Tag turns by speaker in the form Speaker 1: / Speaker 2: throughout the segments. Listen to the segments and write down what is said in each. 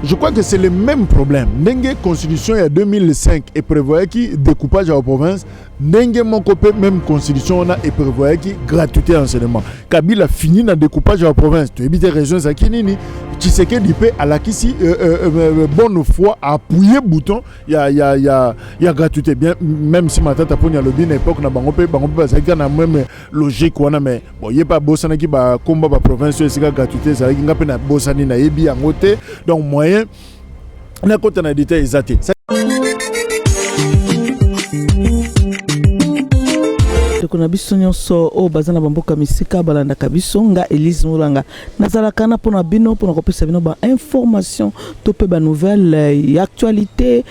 Speaker 1: Je crois que c'est le même problème. N'enge constitution il y a 2005 et prévoyait qui découpage à la province. N'enge mon copé même constitution on a et prévoyait qui gratuité enseignement. Kabila fini dans découpage à la province. Tu évites raison ça qui nini. Tshisekedi dit à la kisi bonne foi appuyer bouton il y a gratuité bien même si ma tante pour y a le bien époque na bango pe ça qui na même logique on a mais bon il y a pas bossana qui ba combat ba province c'est gratuité ça qui ngape na bossani na yebi en côté donc moyen na côté na détail exact.
Speaker 2: Kuna biso nyonso o bazana bamboka misika balanda kabiso nga Elise Mulanga nazala kana pona bino pona kopesa bino ba information to pe ba nouvelle et actualité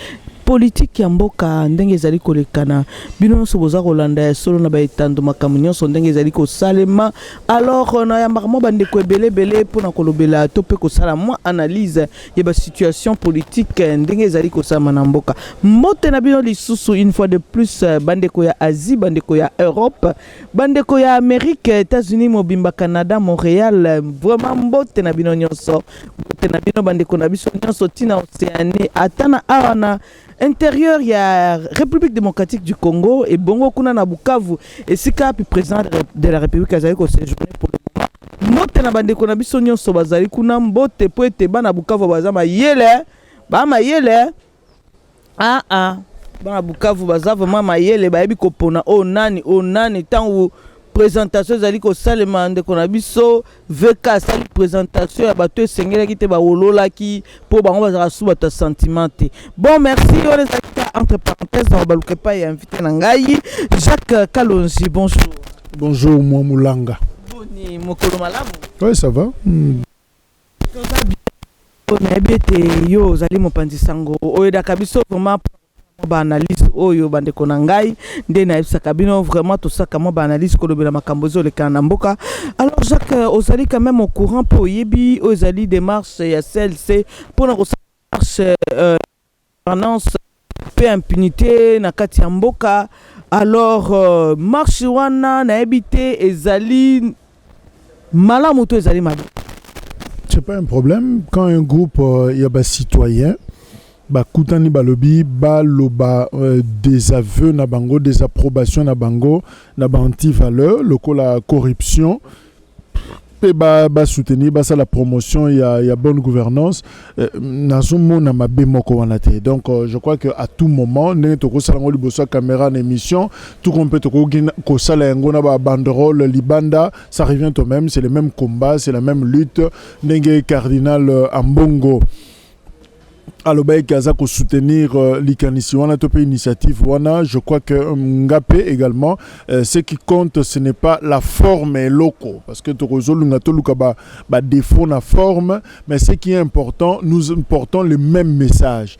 Speaker 2: politique ya mboka ndenge ezali kolekana bino nyonso boza kolanda solo na ba etando makambo nyonso ndenge ezali kosalema alors na ya marmo bande ko ebele pona kolobela to pe kosala moi analyse ya ba situation politique ndenge ezali kosama na mboka mote na bino lisusu une fois de plus bande ko ya Asie bande ko ya Europe bande ko ya Amérique États-Unis mobimba Canada Montréal vraiment mbote na bino nyonso mbote na bino bande ko na biso nyonso tina Océanie atana awana intérieur il y a République démocratique du Congo et bongo kuna na Bukavu et sika puis président de la République azali ko séjourner pour le moment mote na bande ko na biso nyonso bazali kuna mbote po ete bana Bukavu bazama yele ba ma yele bana Bukavu baza vraiment ma yele ba yebi ko pona o nani tangu présentation zali ko salema ndeko na biso VK sali présentation ya bato esengela ki te ba wolola ki po bango bazaka suba ta sentimenté. Bon merci on les entre parenthèses on va luka pa et invité na ngai Jacques Kalonji bonjour.
Speaker 1: Bonjour moi Mulanga.
Speaker 2: Boni mokolo malamu.
Speaker 1: Oui ça va.
Speaker 2: On a bien yo zali mopanzi sango oyeda kabiso vraiment ba analyse oyo bande konangai nde na ebisa kabino vraiment tout ça comment ba analyse ko lobela makambo zo le kana mboka. Alors Jacques ozali quand même au courant pour yebi ozali démarche ya CLC pour na marche gouvernance pe impunité na kati ya mboka. Alors marche wana na ebité ezali malamu to ezali mabe.
Speaker 1: C'est pas un problème quand un groupe il y a des citoyens kutani balobi baloba des aveux na bango des approbations na bango na anti-valeur la corruption pe soutenir ça la promotion il y a bonne gouvernance nazomo na mabe moko wana te donc je crois que à tout moment ne to ko sala ngoli boso caméra en émission tout qu'on peut ko sala yango na ba banderole libanda ça revient au même c'est le même combat c'est la même lutte ndenge cardinal Ambongo Alobaï Kaza pour soutenir l'ikanisi wana topé initiative wana je crois que Ngapé également ce qui compte ce n'est pas la forme et locaux parce que Torozolu Ngatoluka ba défaut na forme mais ce qui est important nous portons le même message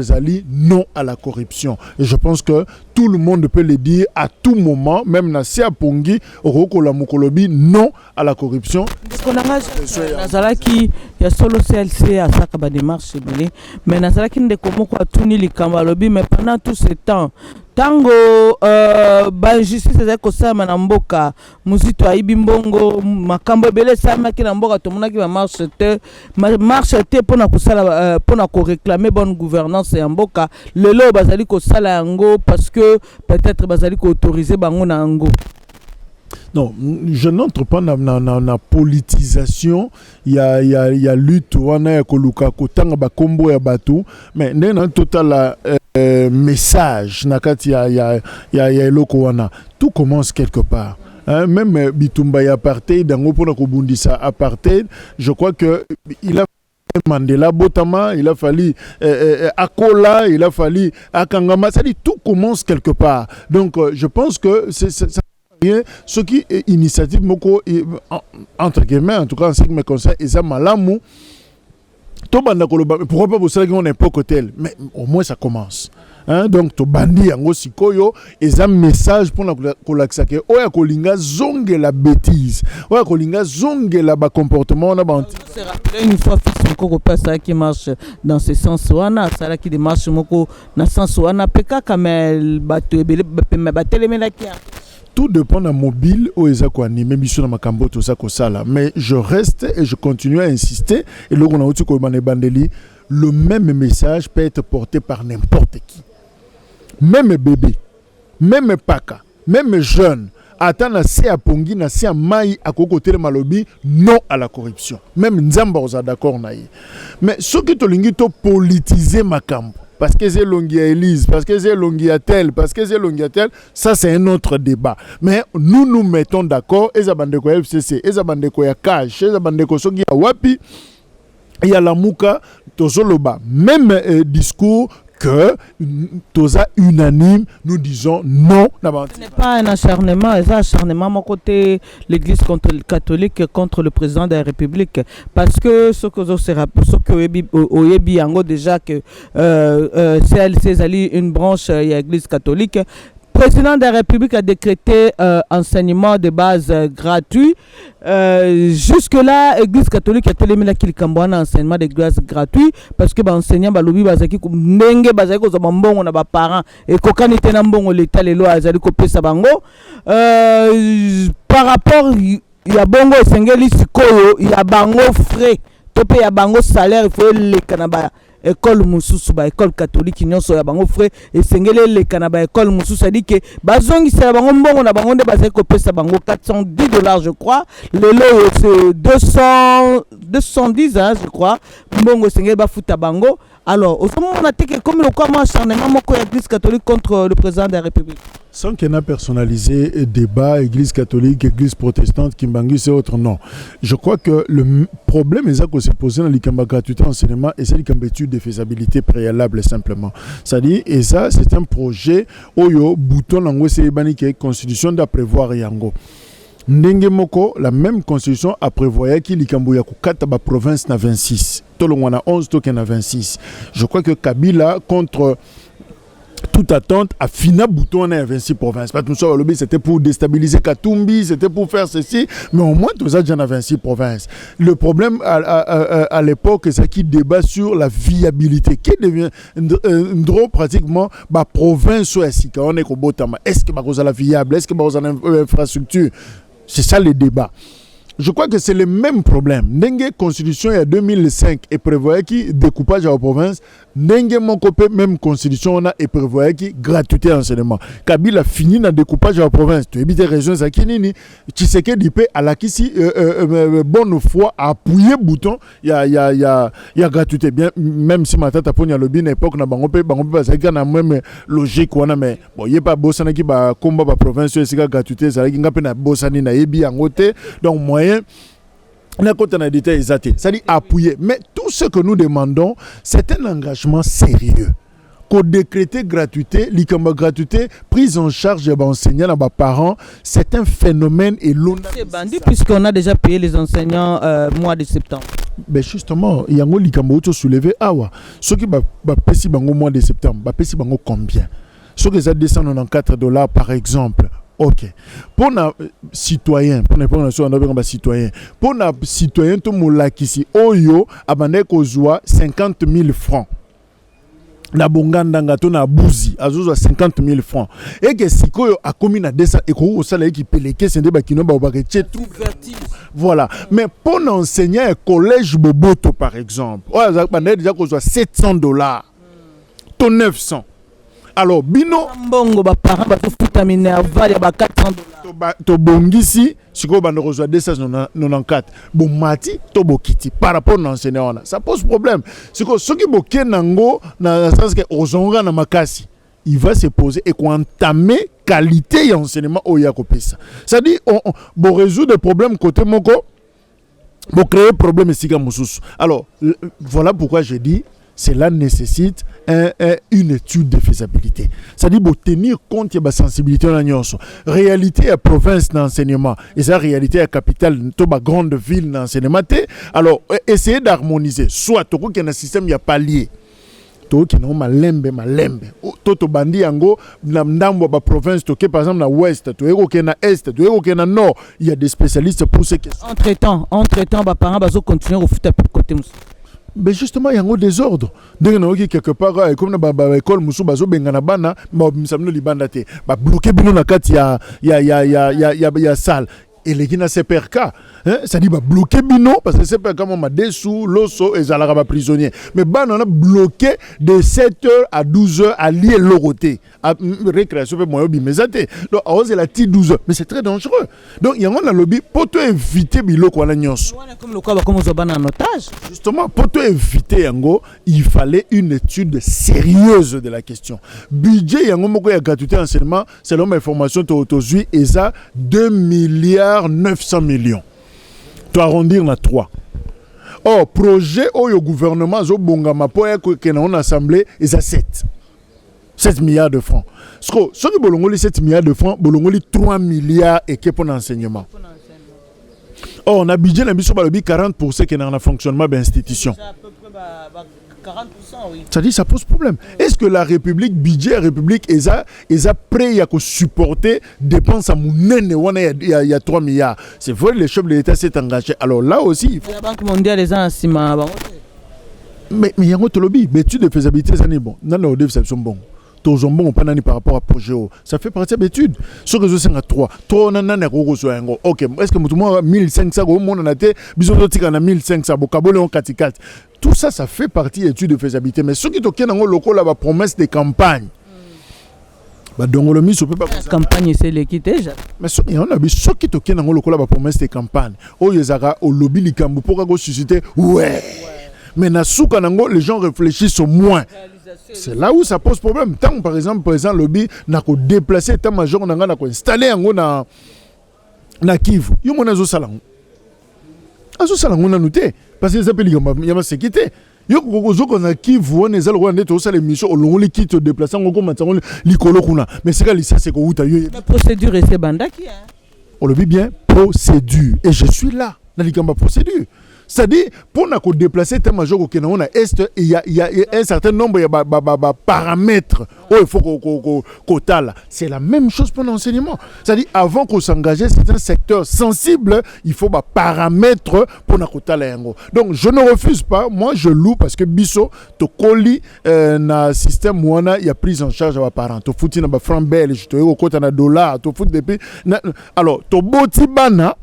Speaker 1: Zali non à la corruption et je pense que tout le monde peut le dire à tout moment même na Sia Pongi Rokola Mukolobi non à la corruption.
Speaker 2: Nazalaki ya solo CLC à chaque ba démarche mais nazalaki ndeko moko atuni likamba lobi mais pendant tout ce temps tango ba justice ezali kosala na mboka muzito aibi mbongo makambo ebele samaki na mboka tomonaki ba marche te pona kosala pona ko réclamer bonne gouvernance ya mboka lelo bazali kosala yango parce que peut-être bazali ko autoriser bango na yango.
Speaker 1: Non, je n'entre pas dans la politisation. Il y a lutte, on a koluka kotanga ba kombo ya batu, mais dans un total message nakati ya loko wana. Tout commence quelque part. Hein, même Bitumba ya apartheid, dango pona kobundisa apartheid, je crois que il a Mandela Botama, il a fallu Akola, il a fallu Akangama, ça dit tout commence quelque part. Donc je pense que c'est ce qui est initiative moko entre guillemets en tout cas en ce qui me concerne et ça malamu pourquoi pas vous savez qu'on n'est pas côté mais au moins ça commence hein donc to bandi yango sikoyo et ça message pour la kolaksake oya kolinga zonge la bêtise oya kolinga zonge la ba comportement on a
Speaker 2: une fois fils moko passe qui marche dans ce sens wana ça qui démarche moko na sens wana peka kamel bato ebele batelemela kia
Speaker 1: tout dépend de mobile où ils ont animé mission dans makambo tout ça mais je reste et je continue à insister et là on a aussi comme bandeli le même message peut être porté par n'importe qui, même bébé, même paka, même jeune. Attends na se a pongi na se a mai à côté de malobi non à la corruption, même nzamba oza d'accord na ye. Mais ce que to lingi to politiser makambo parce que c'est Longia Élise, parce que c'est Longia tel, parce que c'est Longia tel, ça c'est un autre débat. Mais nous nous mettons d'accord, Ezabandeko FCC, Ezabandeko ya Cash, Ezabandeko Sogi ya Wapi, il y a la Mouka, Tozoloba, même discours que Toza unanime, nous disons non.
Speaker 2: Ce n'est pas un acharnement, c'est un acharnement mon côté l'Église catholique contre le président de la République, parce que ce que Oyebi Yango déjà que c'est une branche de l'Église catholique. Le président de la République a décrété enseignement de base gratuit. Jusque-là, l'Église catholique a tellement qu'il y a un enseignement de base gratuit parce que les enseignants ont bazaki ndenge bazaki ko mbongo na ba parents et ko kanite na mbongo l'état les lois azali ko pesa bango par rapport ya bongo sengeli sikoyo ya bango frais to pe ya bango salaire il faut le kanaba école mususu ba école catholique nyonso ya bango frais et sengele le kanaba école mususu dit que bazongi sa bango mbongo na bango nde bazaki ko pesa bango $410 je crois le lot c'est 210 hein, je crois mbongo sengele ba futa bango. Alors au moment on a dit que comme le comment acharnement moko ya église catholique contre le président de la République
Speaker 1: sans qu'on a personnalisé débat église catholique église protestante Kimbangu c'est autre non. Je crois que le problème est que c'est posé dans l'ikamba gratuité enseignement et c'est l'ikamba étude de faisabilité préalable simplement. C'est-à-dire et ça c'est un projet oyo bouton nango c'est bani qui est constitution d'apprévoir yango. Ndenge moko la même constitution a prévoyé qu'il likambo ya kukata ba province na 26 tolongwa na 11 token na 26. Je crois que Kabila contre toute attente a fini bouton à 26 provinces. Parce que c'était pour déstabiliser Katumbi, c'était pour faire ceci, mais au moins tout ça déjà dans 26 provinces. Le problème à l'époque c'est qu'il débat sur la viabilité qui devient drôle pratiquement la province est on est au Botama. Est-ce que vous avez la viable, est-ce que vous avez une infrastructure? C'est ça le débat. Je crois que c'est le même problème. N'enge constitution il y a 2005 et prévoyait qui découpage à la province. N'enge mon copé même constitution on a et prévoyait qui gratuité enseignement. Kabila fini dans découpage à la province. Tu évites régions ça qui nini. Tu sais que d'IP à la qui si bonne foi à appuyer bouton il y a gratuité bien même si ma tata poni à lobby époque na bango parce que na même logique on a mais bon il y a pas bossana qui ba combat ba province c'est gratuité ça qui ngapé na bossani na ebi en côté donc moyen c'est-à-dire appuyer. Mais tout ce que nous demandons, c'est un engagement sérieux. Qu'on décréter gratuité, l'ikamba gratuité, prise en charge des enseignants, des parents, c'est un phénomène et l'on a...
Speaker 2: C'est bandit puisqu'on a déjà payé les enseignants mois de septembre.
Speaker 1: Mais justement, il y a un likamba qui soulevé. Ceux qui payent bango mois de septembre, payent bango combien? Ceux qui ont $294 par exemple. Ok. Pour les citoyens, pour les citoyens, tout le monde qui oyo abandé kozwa 50 000 francs. Na bongandanga to na buzi azozwa 50 000 francs. Et que sikoyo a commis na desa et ko osala qui peleke sende bakino ba bakeche tout. Voilà. Mais pour enseigner un collège Boboto par exemple, abandé déjà kozwa $700. To 900. Alors bino
Speaker 2: mbongo ba parents ba futa minerva ya ba $400
Speaker 1: to bongisi siko ba reçoit 294 bon mati to bokiti par rapport à enseignant ça pose problème siko soki bokenango na sens que ozonga na makasi il va se poser et entamer qualité d'enseignement au yakopesa ça dit on résoudre des problèmes côté moko bo créer problème sika mususu. Alors voilà pourquoi je dis cela nécessite une étude de faisabilité. C'est-à-dire pour tenir compte de la sensibilité de la réalité à province d'enseignement et sa réalité à capitale de la grande ville d'enseignement. Alors, essayer d'harmoniser. Soit tout qu'il y a un système, il y a palier. Tout qui n'a malembe. Tout bandi yango ndambo ba province to par exemple na ouest, tout qui na est, tout qui na nord, il y a des spécialistes pour ces questions.
Speaker 2: Entre-temps, ba parents bazo continuer au foot à côté.
Speaker 1: mais justement il y a un désordre dès que quelque part comme na école musu bazo bengana bana ba misamno libanda te ba bloquer bino na kati ya salle et les gina CPRK ça dit ba bloquer bino parce que CPRK m'a dessous loso et zalara ba prisonnier mais ba on a bloqué de 7h à 12h à lier l'oroté à récréation pe moyo bimezate donc à ose la ti 12h mais c'est très dangereux donc il y a un lobby pour te éviter biloko wana nyonso
Speaker 2: comme le quoi comme zo bana en otage
Speaker 1: justement pour te éviter yango il fallait une étude sérieuse de la question budget yango moko ya gratuité enseignement selon mes informations to zui eza 2,9 milliards tu arrondir na 3. Or projet au gouvernement zo bongama po que na on assemblée eza 7 milliards de francs. Ce que bolongoli 7 milliards de francs, bolongoli 3 milliards et que pour l'enseignement. Or on a budget na biso balobi 40% qui est dans le fonctionnement de l'institution.
Speaker 2: à peu près 40%, oui.
Speaker 1: Ça dit ça pose problème. Est-ce que la République budget la République est prêt à supporter dépenses à mounene il y a 3 milliards. C'est vrai le chef de l'État s'est engagé. Alors là aussi il faut
Speaker 2: La Banque mondiale les a en
Speaker 1: mais il y a un autre lobby, l'étude de faisabilité ça n'est bon. Non non, déception bon. Tous bon pas nani par rapport à projet. Ça fait partie de l'étude. Ce que je sais à 3 nana ko so yango. OK, est-ce que tout le monde 1500 ko mon na te biso to tika na 1500 bokabole on katikati. Tout ça ça fait partie de l'étude de faisabilité mais ce qui to kena ngo lokola ba promesse de campagne. Ba dongolo mi so peut pas
Speaker 2: campagne c'est l'équité déjà.
Speaker 1: mais ce on a vu ce qui to kena ngo lokola ba promesse de campagne. O yezaka au lobby likambo pour ka go susciter ouais. Mais na souka nango les gens réfléchissent au moins. C'est là où ça pose problème. Tant par exemple président lobby n'a qu'à déplacer tant major n'a qu'à installer yango na Kivu. Yo mona zo salango. Azo salango na noté parce que ça peut yama sécurité. Yo ko ko na Kivu on ezalo ko ndeto sala émission olongo likito déplacer ngo matango likolo kuna. Mais c'est que ça c'est ko uta yo.
Speaker 2: La procédure est bandaki hein.
Speaker 1: On le dit bien procédure et je suis là dans likamba procédure. C'est-à-dire, pour nous déplacer tel major au Kenya, il y a un certain nombre de paramètres où il faut qu'on tale. C'est la même chose pour l'enseignement. C'est-à-dire, avant qu'on s'engage, c'est un secteur sensible, il faut des paramètres pour nous tale. Donc, je ne refuse pas, moi je loue parce que Bisso, to coli, na système où il y a prise en charge à parents. To fouti na franc belge, to au côté na dollar, to fout depuis. Alors, to boti bana.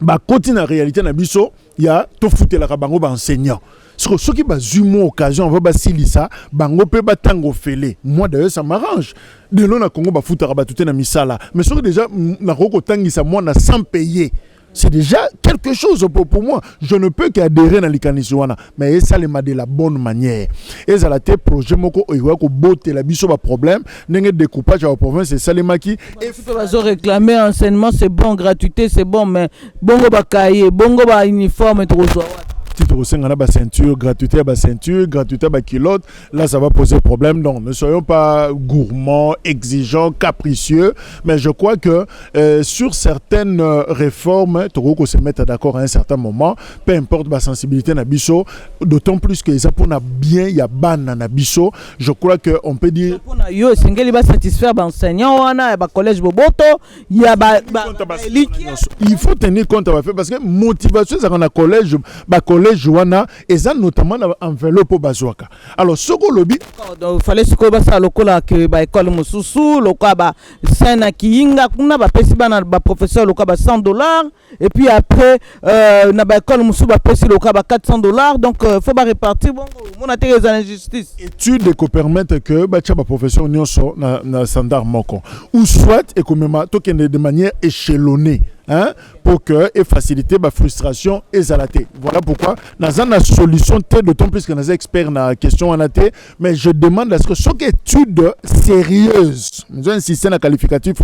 Speaker 1: Bah côté na réalité na biso ya to fouté la bango ba enseignant ce qui ba zumo occasion on va ba silisa bango pe ba tango fele moi d'ailleurs ça m'arrange de l'on na Congo ba foutara ba tout na misala mais ce que déjà na roko tangisa moi na sans payer c'est déjà quelque chose pour moi. Je ne peux qu'adhérer dans l'Ikaniswana. Mais ça, c'est de la bonne manière. Et ça, c'est projet moko ko boté la biso ba problème. N'engé découpage à la province, c'est ça les maki.
Speaker 2: Et faut réclamer enseignement, c'est bon, gratuité, c'est bon, mais bongo ba cahier, bongo ba uniforme et tout ça.
Speaker 1: titre au sein de ceinture, gratuité à culotte, là ça va poser problème. Donc ne soyons pas gourmands, exigeants, capricieux, mais je crois que sur certaines réformes, il faut se mettre d'accord à un certain moment, peu importe la sensibilité na biso, d'autant plus que ça pour bien il y a ban na biso, je crois que on peut dire
Speaker 2: yo singeli ba satisfaire ba enseignant wana ba collège boboto, il y a
Speaker 1: il faut tenir compte parce que motivation ça na collège wana et ça notamment dans enveloppe bazwaka. Alors ce que lobby
Speaker 2: il fallait ce que ça lokola que ba école mususu lokola ba sana kiinga kuna ba pesi bana ba professeur lokola ba $100 et puis après na ba école mususu ba pesi lokola ba $400 donc faut ba répartir bon mon atterrir dans l'injustice.
Speaker 1: Études qui permettent que ba tia ba professeur nyonso na standard moko ou soit et comme de manière échelonnée. Hein, pour que et faciliter la frustration et zalaté. Voilà pourquoi nous avons une solution d'autant plus que nous sommes experts dans la question en athée, mais je demande à ce que chaque étude sérieuse, nous avons un système qualificatif,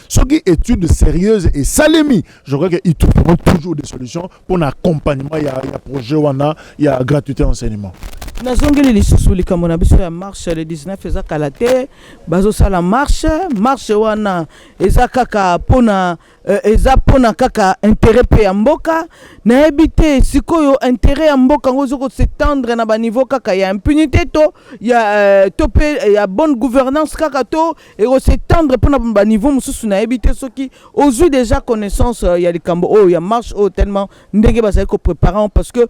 Speaker 1: chaque étude sérieuse et salémi, je crois qu'ils trouveront toujours des solutions pour l'accompagnement, il y a projet, il y a gratuité enseignement.
Speaker 2: nazongeli lisusu likambo na biso ya marche le 19 eza kala te bazosala marche wana eza kaka mpona eza pona kaka intérêt pe ya mboka nayebi te sikoyo intérêt ya mboka ngo zoko s'étendre na ba niveau kaka ya impunité to ya to pe ya bonne gouvernance kaka to et s'étendre pona ba niveau mususu nayebi te soki ozui déjà connaissance ya likambo o ya marche o tellement ndenge bazali ko préparer parce que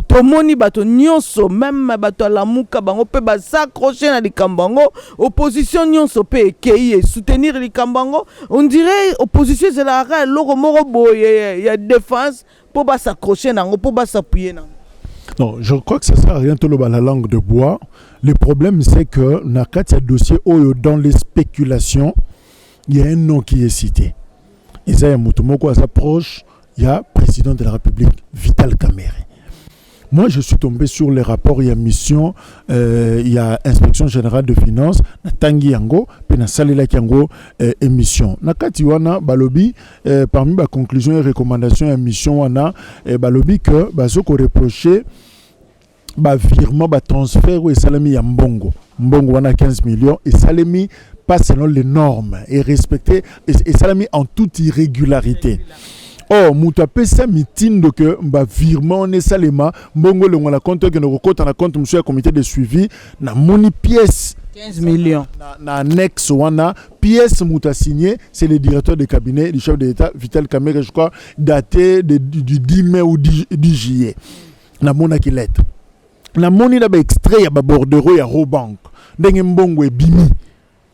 Speaker 2: tomoni bato nyonso même bato la muka bango pe ba s'accrocher na likambo ngo opposition nyonso pe kei soutenir likambo on dirait opposition c'est la loko moko boye ya défense pour pas s'accrocher nango pour pas s'appuyer nango.
Speaker 1: Non, je crois que ça sert à rien tout la langue de bois. Le problème c'est que na kati ya dossier oyo dans les spéculations, il y a un nom qui est cité. Isaiah Mutumoko à sa proche, il y a président de la République Vital Kamerhe. Moi, je suis tombé sur les rapports, il y a mission, il y a inspection générale de finances, na tangi yango, puis na salela yango émission. Na kati wana balobi parmi ba conclusions et recommandations et mission wana balobi que bazoko reprocher ba virement ba transfert et salami ya mbongo. Mbongo wana 15 millions et salami pas selon les normes et respecté et salami en toute irrégularité. Oh, moutape sa meeting donc ba virement ne salema mbongo le ngona compte que no kota na compte monsieur comité de suivi na moni pièce
Speaker 2: 15 millions
Speaker 1: na annexe wana pièce muta signé c'est le directeur de cabinet du chef de l'État Vital Kamerhe je crois daté du 10 mai ou 10 juillet na mona ki lettre na moni na ba extrait ya ba bordereau ya Robank ndenge mbongo e bimi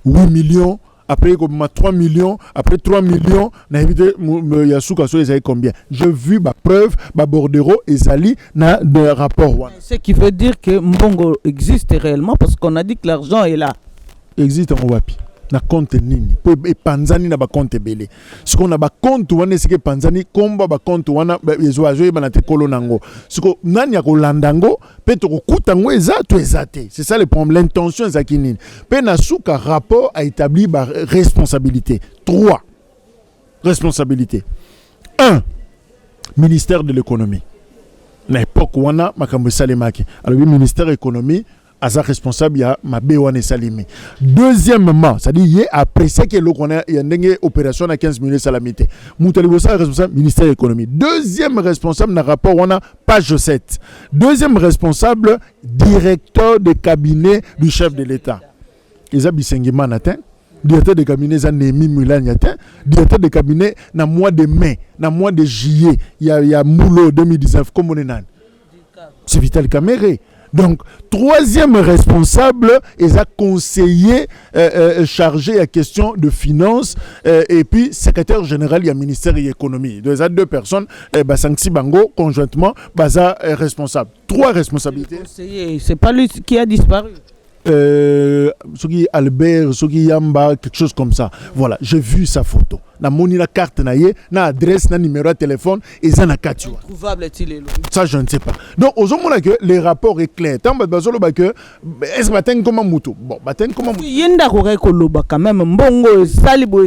Speaker 1: 8 millions. Après, comme 3 millions, après 3 millions, Yasuka so ils avaient combien? Je vu ma preuve, ma bordereau et Zali na de rapport.
Speaker 2: Ce qui veut dire que Mbongo existe réellement parce qu'on a dit que l'argent est là.
Speaker 1: Existe en Wapi. Na compte nini et panzani na ba compte belé ce qu'on a ba compte wana c'est que panzani komba ba compte wana ezoazo e banate kolo nango ce que nani ya kolandango pe to kutango ezate c'est ça le problème l'intention zakinini pe na suka rapport a établi ba responsabilité 3 responsabilités 1 ministère de l'économie na époque wana makambo salemaki alors le ministère de l'économie Asa responsable ya mabe wane salimi. Deuxièmement, c'est-à-dire il a apprécié que l'on a une opération à 15 millions salamité. Moutalibosa responsable ministère de l'économie. Deuxième responsable dans rapport wana page 7. Deuxième responsable directeur de cabinet du chef de l'État. Isa Bisengima natin. Directeur de cabinet Zanemi Mulan yatin. Directeur de cabinet na mois de mai, na mois de juillet, il y a Moulo 2019 comme on est nan. C'est Vital Kamerhe. Donc, troisième responsable est un conseiller chargé à question de finances et puis secrétaire général du ministère de l'économie. Donc, il y a 2 personnes, Basanksi Bango, conjointement, Baza responsable. 3 responsabilités.
Speaker 2: C'est pas lui qui a disparu.
Speaker 1: Soki Albert, Soki Yamba, quelque chose comme ça. Voilà, j'ai vu sa photo. Na moni la carte na ye, na adresse, na numéro de téléphone, et ça na katu.
Speaker 2: Trouvable est-il là?
Speaker 1: Ça je ne sais pas. Donc aux hommes là que les rapports est clair. Tant bazolo ba que est-ce matin comment muto. Bon, matin comment muto.
Speaker 2: Yenda ko koloba quand même mbongo salibo.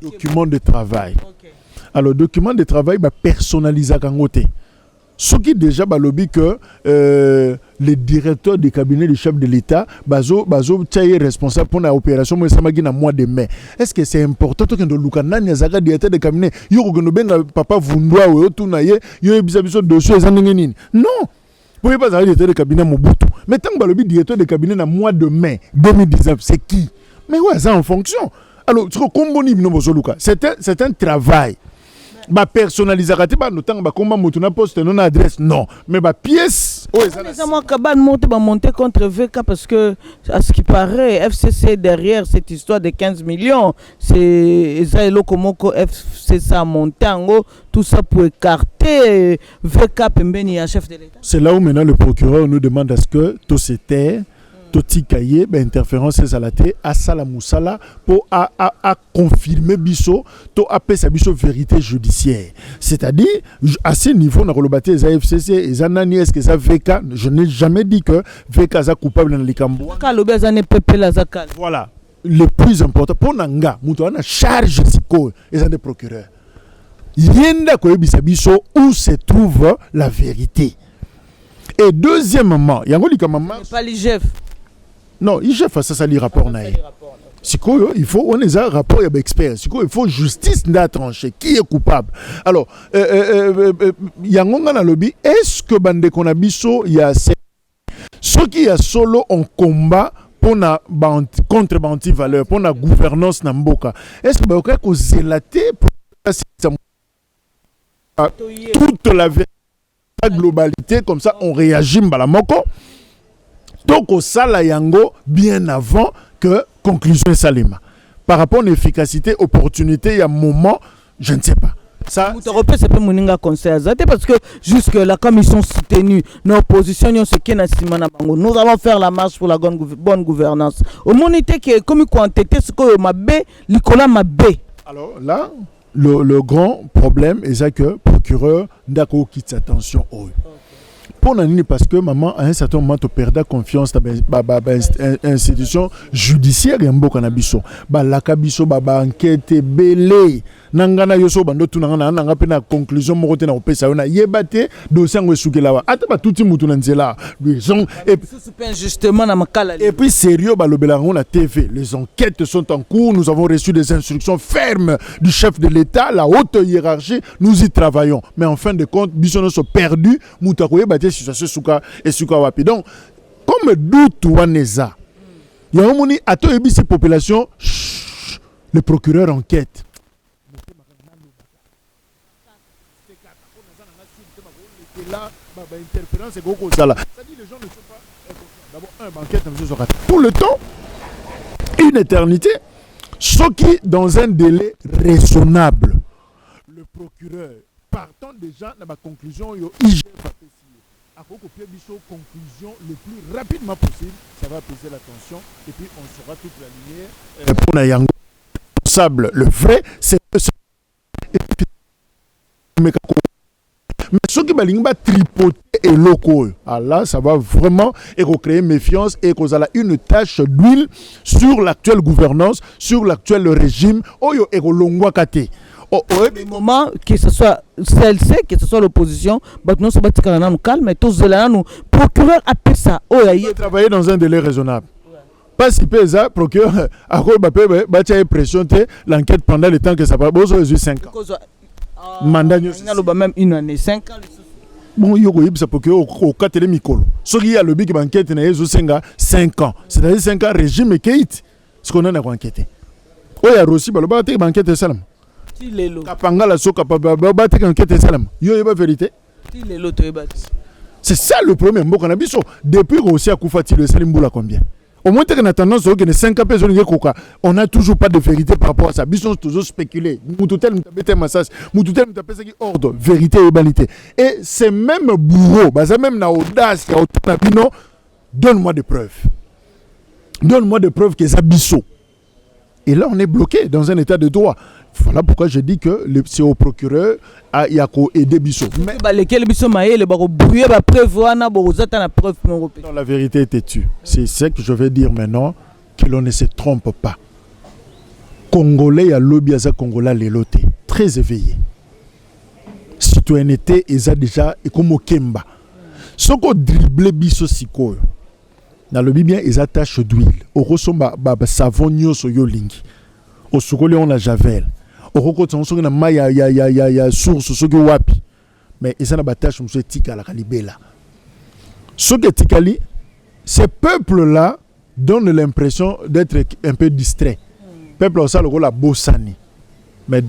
Speaker 1: Document de travail. Okay. Alors document de travail ba personnalisé kangote. Ce qui déjà balobi que le directeur du cabinet du chef de l'État bazo tchaye responsable pour l'opération moi samagi na mois de mai. Est-ce que c'est important que ndo lukana nyazaga directeur de cabinet yo ko benga papa vundwa we otuna ye yo biso dossier ezandenge nini? Non. Pour pas aller directeur de cabinet Mobutu. Mais tant balobi directeur de cabinet na mois de mai 2019 c'est qui? Mais ouais, ça en fonction. Alors, c'est un travail. Ba personnaliser ba notant ba komba mutu na poste non adresse non mais ba pièce
Speaker 2: ça moi kabane monter contre VK parce que à ce qui paraît FCC derrière cette histoire de 15 millions c'est Ezaelo Komoko FCC a monté en gros tout ça pour écarter VK pembeni à chef de l'État.
Speaker 1: C'est là où maintenant le procureur nous demande à ce que tout c'était Toti Kaye, interférence salaté à Salamoussala pour à confirmer biso, to appeler sa biso vérité judiciaire. C'est-à-dire, à ce niveau, on a relobaté les AFCC et Zanani, est-ce que ça VK, je n'ai jamais dit que VK est coupable dans les Cambouis. Voilà. Le plus important, pour Nanga, on a charge siko et des procureurs. Yenda ko ebisa biso où se trouve la vérité. Et deuxièmement, il y a un
Speaker 2: pas l'IGF.
Speaker 1: non, il fait ça, ça, les rapports. Sikoyo, il faut, on a un rapport avec expert. Sikoyo, il faut justice n'a tranché. Qui est coupable? Alors, Yangonga na lobby, est-ce que bande konabiso il y a ceux qui y a solo en combat pour na contre banti valeur, pour la gouvernance na mboka? Est-ce que vous avez zélaté pour toute la globalité comme ça on réagit mbalamoko? Donc au sala yango bien avant que conclusion salima. Par rapport à l'efficacité, opportunité, il y a un moment, je ne sais pas. Ça,
Speaker 2: c'est pas mon conseil parce que jusque la commission soutenue nos positions nous allons faire la marche pour la bonne gouvernance. Au monité que comme quantité ce que ma B, Nicolas ma B.
Speaker 1: Alors là, le grand problème est que le procureur n'a pas quitté attention. Pour l'année, parce que maman, à un certain moment, tu perds confiance dans l'institution judiciaire et en cannabis. La cabiso, enquête, belé, nangana yoso, bando, tout nangana pena conclusion, morote na opesa, on a yebate, dossier en soukelawa. Ataba tout le monde là. Et puis sérieux, on a TV. Les enquêtes sont en cours. Nous avons reçu des instructions fermes du chef de l'État, la haute hiérarchie. Nous y travaillons. Mais en fin de compte, bisons sont perdus. Moutakoye bate situation souka et souka wapi. Donc, comme doute waneza, il y a un moment à toute cette population, le procureur enquête. Là, interférence et gros ça là. Ça dit les gens ne sont pas d'abord un banquet tout le temps, une éternité, ce qui dans un délai raisonnable. Le procureur partant déjà dans ma conclusion, il IG va pécier. À quoi copier biso conclusion le plus rapidement possible, ça va apaiser la tension et puis on saura toute la lumière pour la yango responsable. Le vrai c'est mais ceux qui vont tripoter et locaux, là, ça va vraiment créer méfiance et causer une tache d'huile sur l'actuelle gouvernance, sur l'actuel régime. Oyo et longwa kate. Au
Speaker 2: moment que ce soit celle-ci, que ce soit l'opposition, nous sommes calme, mais tous les nous procureur a fait ça.
Speaker 1: Travailler dans un délai raisonnable. Pas si pesa procureur a quoi pression l'enquête pendant le temps que ça va. Bon, ça 5 ans. Mandat
Speaker 2: même une année 5 ans.
Speaker 1: Bon, il y a au 4 mikolo. Ce qui a le big enquête na 5 ans. C'est-à-dire 5 ans régime et Kate. Ce qu'on a enquêté. Oh, il y a aussi le bâti enquête salam. Kapanga la soka bâti enquête salam. Yo y a vérité. C'est ça le problème. Bon, cannabis depuis aussi à Koufati le Salimboula combien? Au moins, on a tendance à dire que 5 personnes, on n'a toujours pas de vérité par rapport à ça. Ils sont toujours spéculés. Moutoutel m'tapete massage. Moutoutel m'tapete qui ordre, vérité et humanité. Et c'est même bourreau, c'est même na audace, donne-moi des preuves. Donne-moi des preuves que ça bisso. Et là, on est bloqué dans un état de droit. Voilà pourquoi je dis que c'est au procureur à aider Bisso. Mais la vérité est têtue. C'est ce que je vais dire maintenant, que l'on ne se trompe pas. Congolais à lobby à Congolais l'éloté, très éveillé. Citoyenneté, ils ont déjà comme au Kemba. Ce qu'on dribble Bisso Siko, dans le bien, ils attachent d'huile. Au ressemble à savon nyoso yolingi. Au Sokole, on a Javel. Au Roko, on a ya source, ce que wapi. Mais ils ont attaché M. Tika la Kalibela. Ce que Tikali, ces peuples-là donnent l'impression d'être un peu distraits. Peuple au Salo, la Bossani. Mais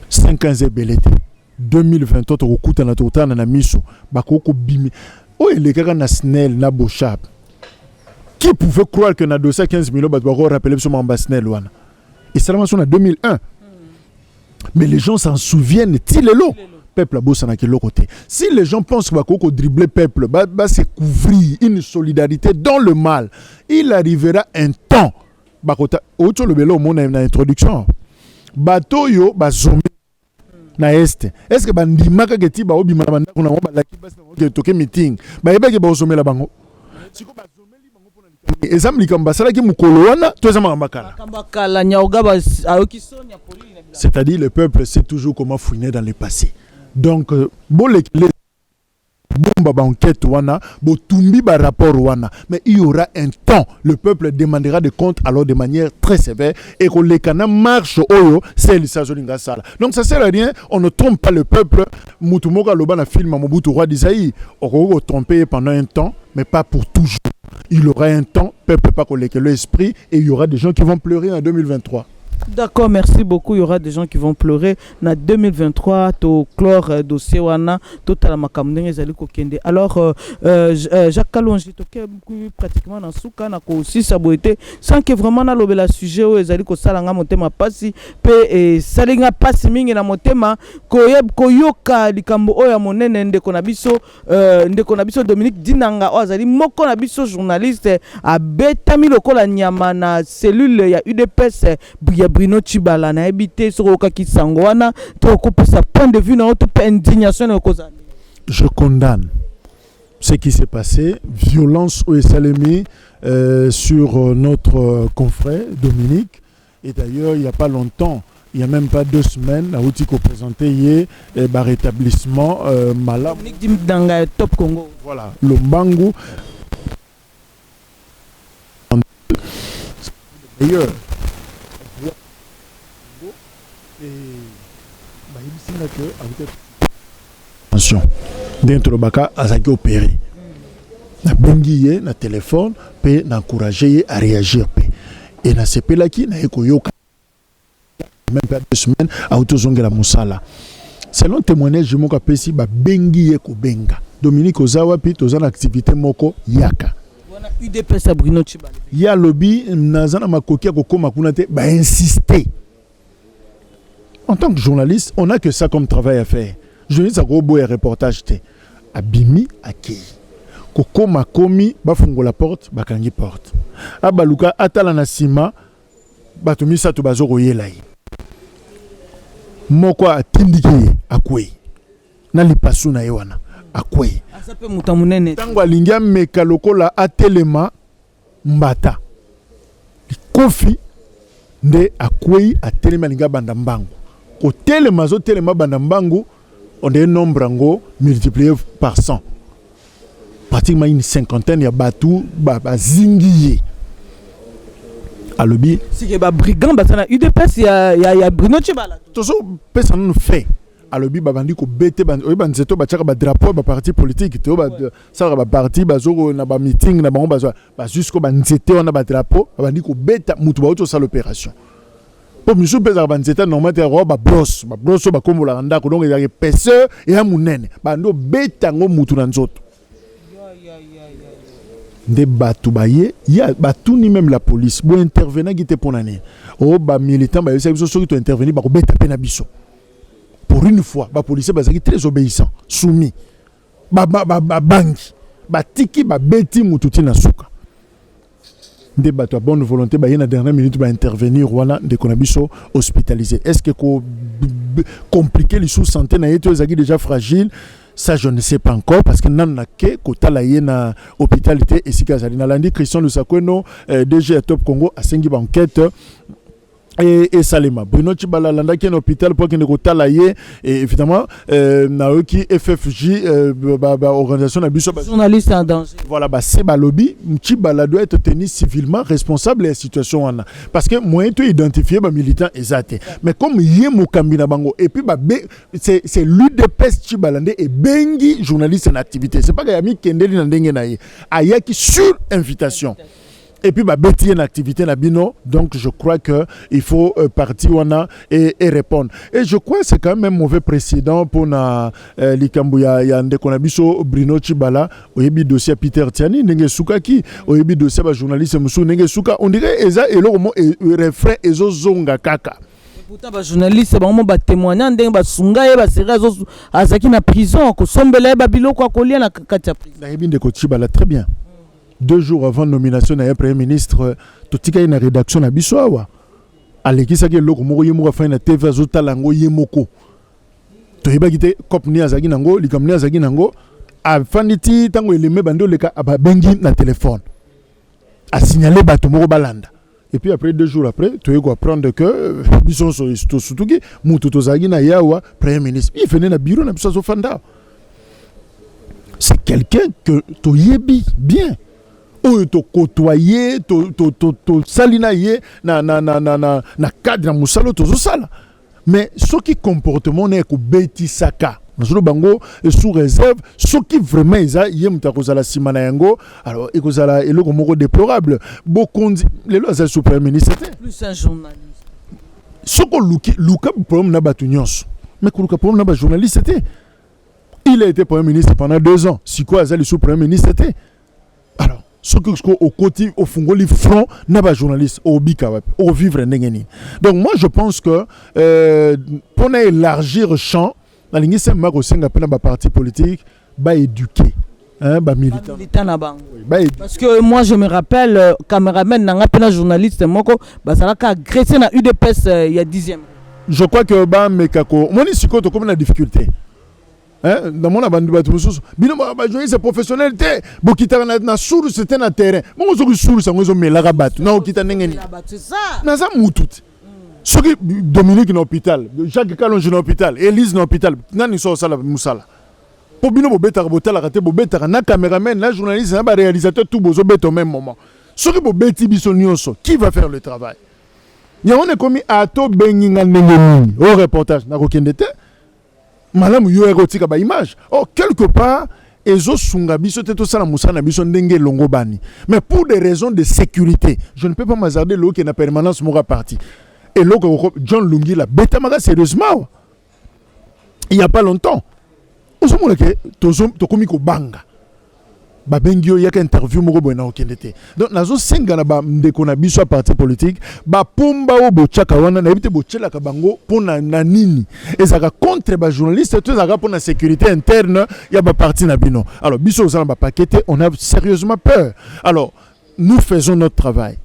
Speaker 1: 5 ans et belleté. 2020, au coup, on a tout le temps, on a mis ça. Bakoko bimi. Oh, il est na Snell, na Bochab. Qui pouvait croire que na dossier 15 millions, on va rappeler sur mon Snell. Et ça, on a 2001. Mais les gens s'en souviennent, le peuple a bossé à quel côté. Si les gens pensent qu'il va dribbler peuple, se couvrir une solidarité dans le mal, il arrivera un temps. Autre le bélo, mon introduction. Bateau yo, bazomé na est. Est-ce que bandimaka que tiba obi mabanda kuna waba la kibasi na toke meeting. Ba yebeke ba ozomela bango. Siko bazomeli bango pona likambo. Exemple likamba sala ki mukolo wana toza makambakala.
Speaker 2: Makambakala nyaoga ba aokisonya poli.
Speaker 1: C'est-à-dire le peuple sait toujours comment fouiner dans le passé. Donc bon les bon bomba ba enquête wana, bo tumbi ba rapport wana. Mais il y aura un temps, le peuple demandera des comptes alors de manière très sévère et que les canaux marchent oyo, c'est le sazolinga sala. Donc ça sert à rien, on ne trompe pas le peuple. Mutumoka loba na film Mobutu roi d'Isaïe, on va tromper pendant un temps, mais pas pour toujours. Il y aura un temps, peuple pas collecter l'esprit et il y aura des gens qui vont pleurer en 2023.
Speaker 2: D'accord, merci beaucoup. Il y aura des gens qui vont pleurer. En 2023, to clore dossier wana, total makamdenge zali kokende. Alors, Jacques Kalonji, pratiquement dans souka na ko aussi saboité sans que vraiment na lobela sujet o ezali ko salanga motema pasi pe salinga pasi mingi na motema ko yoka likambo o ya monene ndeko na biso Dominique Dinanga o azali moko na biso journaliste a betami lokola nyama na cellule ya UDPS Bruno Tshibala na habité sur okaki sangwana to kopesa point de vue na autre indignation na kozali.
Speaker 1: Je condamne ce qui s'est passé, violence au Salemi sur notre confrère Dominique. Et d'ailleurs, il n'y a pas longtemps, il n'y a même pas 2 semaines, la route qu'on présentait hier, rétablissement malade.
Speaker 2: Dominique Danga, Top Congo.
Speaker 1: Voilà, le Mbangu. D'ailleurs, attention dentro le baka azaki opéré na bengi na téléphone pe na encourager à réagir pe et na sepelaki na ekoyoka même pas 2 semaines a autozongela musala selon témoignage moko pesi ba bengi ko benga Dominique Ozawa pi tozana activité moko yaka
Speaker 2: wana UDPS Bruno Tshibala
Speaker 1: ya lobby nazana makoki ko koma kuna te ba insister. En tant que journaliste, on n'a que ça comme travail à faire. Journaliste, c'est un beau reportage. Abimi, Akei. Koko makomi, bafungo la porte, bakangi porte. Abaluka, atala na sima, batumi sa tubazo royelai. Moko atindiki, akwei. Nali pasu na ewana, akwei.
Speaker 2: Asape mutamunene.
Speaker 1: Tango alingia meka lokola atelema, mbata. Kofi, nde akwei atelema linga bandambangu. Au télémazo téléma bandambangu on a un nombre ngo multiplié par 100 pratiquement une cinquantaine ya batu zingiye alobi
Speaker 2: si ke ba brigand basana UDPS ya Bruno Tshibala
Speaker 1: tozo pesa non fait alobi babandi ko bete banzeto ba tchaka ba drapeau ba parti politique to ba ça ba parti bazoko na ba meeting na bango ba jusqu'au banzete on a ba drapeau babandi ko beta mutu ba auto ça l'opération. Pour nous pesa banzeta normalement ba brosse ba komola ndako donc il y a pêcheur et amunene bando betango mutu na nzoto de batu baye ya batu ni même la police bo intervenir qui te ponane o ba militant ba yesa biso soki to intervenir ba ko beta pena biso pour une fois ba policier ba zaki très obéissant soumis ba banki ba tiki ba beti mutu tina suka débat à bonne volonté bah il y a la dernière minute va intervenir voilà de conabiso hospitalisé est-ce que compliqué les sous santé na yeto ezaki déjà fragile ça je ne sais pas encore parce que nan na ke kota la yena hôpitalité et sikazali na landi Christian Lusakweno DG Top Congo a sengi ba enquête et Salema Bruno Tshibala landa qui est en hôpital pour qu'il ne kotala ye et évidemment na qui FFJ organisation na biso
Speaker 2: journaliste en danger
Speaker 1: voilà bah c'est balobi Tshibala doit être tenu civilement responsable de la situation wana parce que moyen to identifier ba militant exact mais comme yé mokambi na bango et puis bah c'est l'UDPS Tshibala et bengi journaliste en activité c'est pas yami kendeli na ndenge na ye ayaki sur invitation. Et puis bah bêtier une activité na bino donc je crois que il faut partir wana et répondre et je crois que c'est quand même un mauvais précédent pour na likambu ya ndeko na biso Bruno Tshibala oyebi dossier Peter Tiani ndenge sukaki oyebi dossier ba journaliste musu ndenge suka on dirait eza eloko mo refrain ezo zonga kaka
Speaker 2: pourtant ba journaliste ba mo ba témoignant ndenge ba sunga ye ba sera zo azaki na prison ko sombela ba biloko akolia na kati ya prison
Speaker 1: na yebi ndeko Tshibala très bien. 2 jours avant nomination d'un premier ministre, tout y a une rédaction à Bissoawa. Aleki saki loko moko yemo fa na TV azota lango yemoko. To yeba kite kop ni azaki nango, likamni azaki nango, a faniti tango eleme bando leka ababengi na téléphone. A signaler bato moko balanda. Et puis après 2 jours après, tu vas apprendre que bison so sutuki mutu tozaki na yawa premier ministre. Il venait na bureau na biso fanda. C'est quelqu'un que tu yebi bien. Ou tu côtoyer, tu salinaye na cadre na musalo to sala. Mais ce qui comportement n'est que beti saka. Nous bango sous réserve, ce qui vraiment yem ta kozala simana yango, alors et kozala eloko moko déplorable. Beaucoup les lois sous premier ministre
Speaker 2: plus un journaliste.
Speaker 1: Ce que Luka problème na batunyos. Mais que Luka problème na ba journaliste c'était. Il a été premier ministre pendant 2 ans. Si quoi azali sous premier ministre c'était. Alors ce que au côté au fongoli front n'a pas journaliste au bika au vivre ndengeni. Donc moi je pense que pour élargir le champ la ligne c'est ma kosenga pena ba parti politique ba éduquer hein ba militant
Speaker 2: na bango. Parce que moi je me rappelle caméraman nanga pena journaliste moko bazalaka agressé na UDPS il y a 10e.
Speaker 1: Je crois que ba mekako moni siko to comme na difficulté. Hein, dans mon abandon bino ba journaliste professionnel te bokita na suru c'était na terrain mon zo suru ça ngozo melaka batu na okita ndengeni na za mutut soki Dominique na hôpital Jacques Kalonji na hôpital Elise na hôpital nani so sala musala po bino bobeta botala kate bobeta na caméraman na journaliste na ba réalisateur tout bozo beto au même moment soki bobeti biso nyonso qui va faire le travail ya on est commis à to benginga ndengeni au reportage na kokende te Madame Yoerotika ba image. Oh, quelque part, ezo sunga biso te to sala musana biso ndenge longo bani. Mais pour des raisons de sécurité, je ne peux pas m'hasarder l'eau qui est na permanence mora parti. Et l'eau que John Lungi la bêta maga sérieusement. Il y a pas longtemps. Oso mo ke to komi ko banga. Ba bengio yaka interview moko boy na okendete. Donc nazo senga na ba ndeko na biso parti politique ba pomba o bochaka wana na ebite bochela ka bango pona na nini ezaka contre ba journaliste tout ezaka pona sécurité interne ya ba parti na bino. Alors biso osala ba paquete on a sérieusement peur. Alors nous faisons notre travail.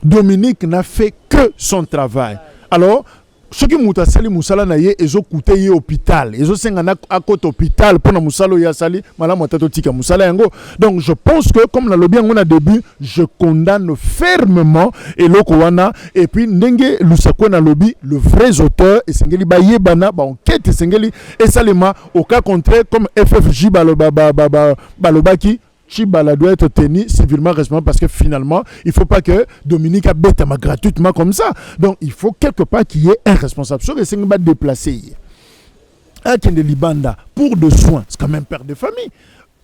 Speaker 1: Dominique n'a fait que son travail. Alors ce qui mouta sali musala na ye ezo coûter ye hôpital ezo senga na à côté hôpital pour na musalo ya sali mala motato tika musala yango. Donc je pense que comme la lobby on a début je condamne fermement et lokowana et puis ndenge lusako na lobby le vrai auteur et sengeli ba yebana ba enquête sengeli et salema au cas contraire comme FFJ balobaki Chibala doit être tenu civilement responsable parce que finalement, il ne faut pas que Dominique a bête gratuitement comme ça. Donc, il faut quelque part qu'il y ait un responsable. Ce que c'est va déplacer. Un qui est de Libanda pour des soins, c'est quand même père de famille.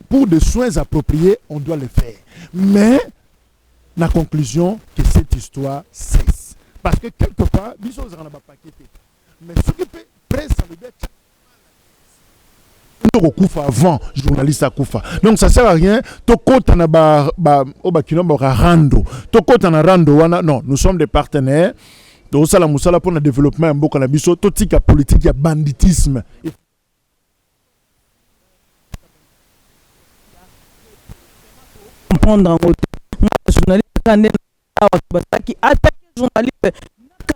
Speaker 1: Pour des soins appropriés, on doit le faire. Mais, la conclusion, que cette histoire cesse. Parce que quelque part, les choses ne sont pas paquetées. Mais ce qui peut presque ça veut dire avant journaliste à Koufa. Donc ça sert à rien. Toko tana ba kino ba rando. Toko tana rando wana non, nous sommes des partenaires. Donc ça la musala pour le développement mboka na biso totika politique ya banditisme.
Speaker 2: Comprendre en journaliste qui attaque journaliste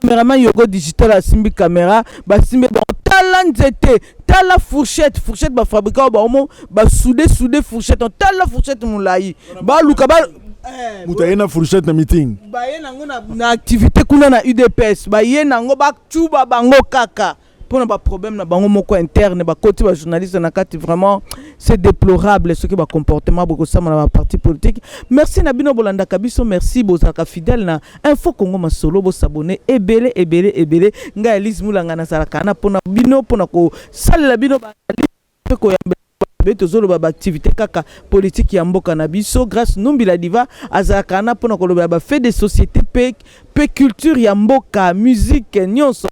Speaker 2: caméraman yogo digital a simbi caméra ba simbi ba tala nzete tala fourchette ba fabrika ba omo ba souder fourchette tala fourchette moulayi ba luka ba
Speaker 1: mutayena fourchette na meeting
Speaker 2: ba yena ngona na activité kuna na UDPS ba yena ngo ba tuba bango kaka pour na ba problème na bango moko interne ba côté ba journaliste na kati vraiment c'est déplorable ce qui va comportement beaucoup ça na ba parti politique. Merci Nabino Bolanda Kabiso, merci bozaka fidèle na Info Congo Masolo bo s'abonner ebele nga Elise Mulanga na salaka na pona bino pona ko salela bino ba ko ya tozolo ba activité kaka politique ya mboka na biso grâce Numbila Diva azaka na pona ko ba fait des sociétés pe culture ya mboka musique nyonso.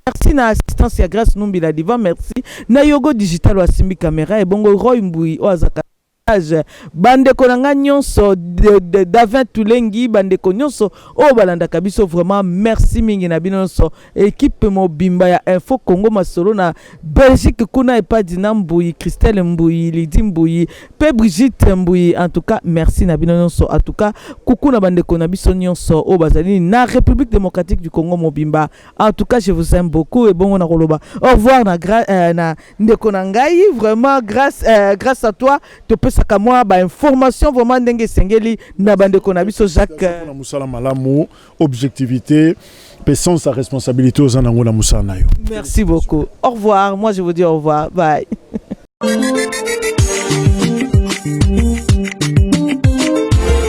Speaker 2: Merci na assistance ya grâce Numbila Diva, merci na Yogo Digital wa simbi caméra et bongo Roy Mbui o azaka bande konanga nyonso Davin Tulengi bande nyonso o balanda kabiso vraiment merci mingi na binonso équipe mobimba ya Info Congo Masolo na Belgique kuna et pas Dina Mbui Christelle Mbui Lydie Mbui pe Brigitte Mbui en tout cas merci na binonso en tout cas coucou na bande konabiso nyonso o bazali na République démocratique du Congo mobimba en tout cas je vous aime beaucoup et bon on a roloba au revoir na ndeko na ngai vraiment grâce à toi tu peux saka moi ba information vraiment ndenge sengeli na bande konabiso Jacques
Speaker 1: na musala malamu objectivité pesant sa responsabilité aux anango na musala nayo.
Speaker 2: Merci beaucoup, au revoir, moi je vous dis au revoir, bye. Thank you.